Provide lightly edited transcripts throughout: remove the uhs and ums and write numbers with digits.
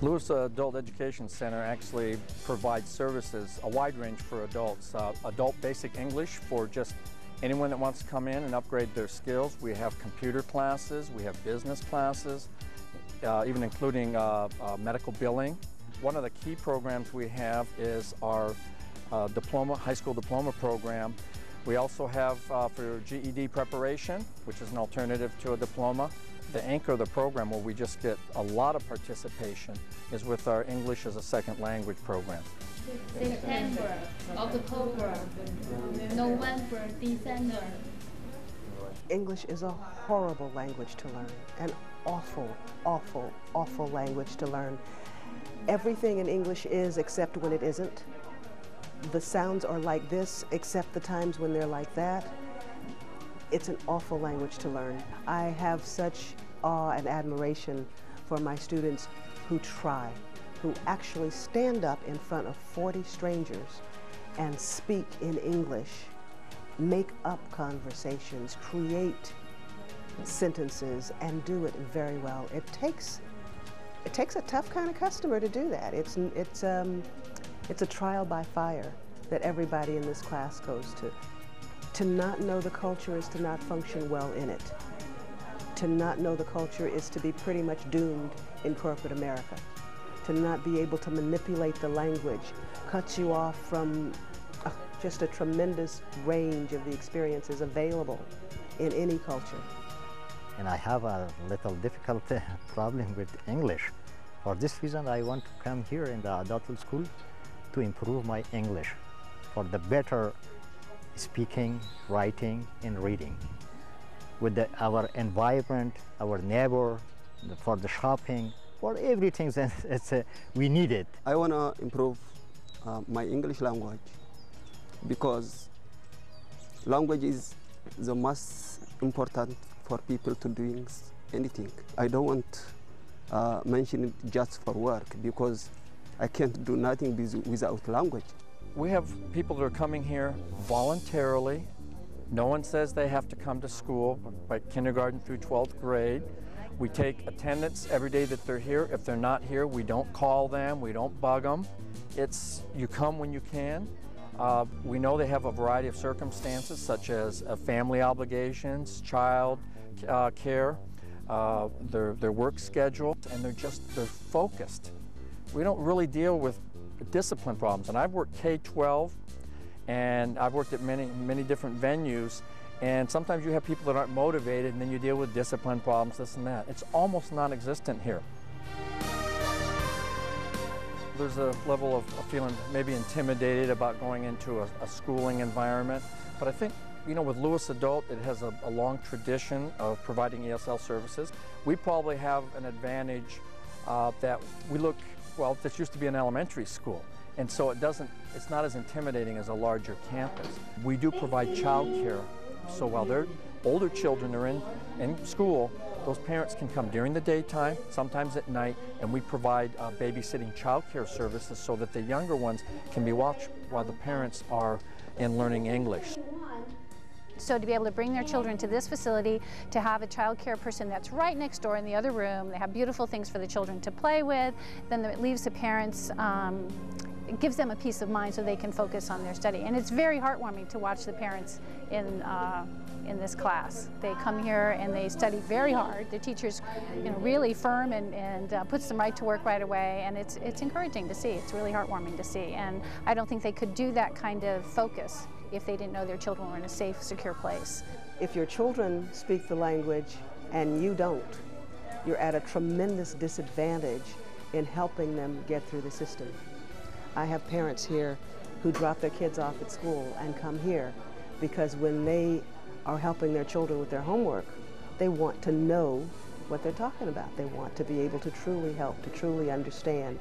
Lewis Adult Education Center actually provides services, a wide range for adults. Adult basic English for just anyone that wants to come in and upgrade their skills. We have computer classes, we have business classes, even including medical billing. One of the key programs we have is our high school diploma program. We also have for GED preparation, which is an alternative to a diploma. The anchor of the program, where we just get a lot of participation, is with our English as a second language program. September, October, November, December. English is a horrible language to learn, an awful, awful, awful language to learn. Everything in English is except when it isn't. The sounds are like this except the times when they're like that. It's an awful language to learn. I have such awe and admiration for my students who try, who actually stand up in front of 40 strangers and speak in English, make up conversations, create sentences, and do it very well. It takes a tough kind of customer to do that. It's a trial by fire that everybody in this class goes to. To not know the culture is to not function well in it. To not know the culture is to be pretty much doomed in corporate America. To not be able to manipulate the language cuts you off from just a tremendous range of the experiences available in any culture. And I have a little difficult problem with English. For this reason, I want to come here in the adult school to improve my English for the better speaking, writing, and reading. With our environment, our neighbor, for the shopping, for everything, we need it. I want to improve my English language because language is the most important for people to doing anything. I don't want mention it just for work because I can't do nothing without language. We have people that are coming here voluntarily. No one says they have to come to school, like kindergarten through 12th grade. We take attendance every day that they're here. If they're not here, we don't call them, we don't bug them. It's you come when you can. We know they have a variety of circumstances, such as family obligations, child care, their work schedule, and they're focused. We don't really deal with discipline problems, and I've worked K-12, and I've worked at many different venues, and sometimes you have people that aren't motivated, and then you deal with discipline problems, this and that. It's almost non-existent here. There's a level of feeling maybe intimidated about going into a schooling environment, but I think, you know, with Lewis Adult, it has a long tradition of providing ESL services. We probably have an advantage that we look, well, this used to be an elementary school, and so it's not as intimidating as a larger campus. We do provide child care, so while their older children are in school, those parents can come during the daytime, sometimes at night, and we provide babysitting child care services so that the younger ones can be watched while the parents are in learning English. So to be able to bring their children to this facility, to have a child care person that's right next door in the other room, they have beautiful things for the children to play with, then it leaves the parents, it gives them a peace of mind so they can focus on their study. And it's very heartwarming to watch the parents in this class. They come here and they study very hard. The teacher's really firm and puts them right to work right away, and it's encouraging to see. It's really heartwarming to see. And I don't think they could do that kind of focus if they didn't know their children were in a safe, secure place. If your children speak the language and you don't, you're at a tremendous disadvantage in helping them get through the system. I have parents here who drop their kids off at school and come here because when they are helping their children with their homework, they want to know what they're talking about. They want to be able to truly help, to truly understand.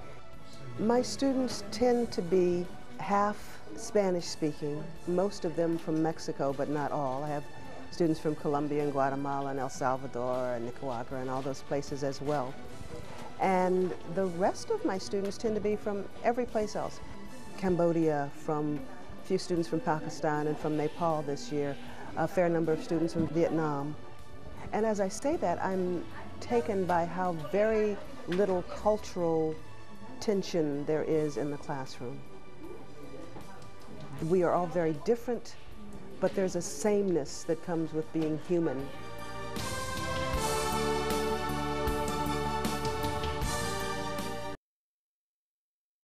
My students tend to be half Spanish speaking, most of them from Mexico, but not all. I have students from Colombia and Guatemala and El Salvador and Nicaragua and all those places as well. And the rest of my students tend to be from every place else. Cambodia, from a few students from Pakistan and from Nepal this year, a fair number of students from Vietnam. And as I say that, I'm taken by how very little cultural tension there is in the classroom. We are all very different, but there's a sameness that comes with being human.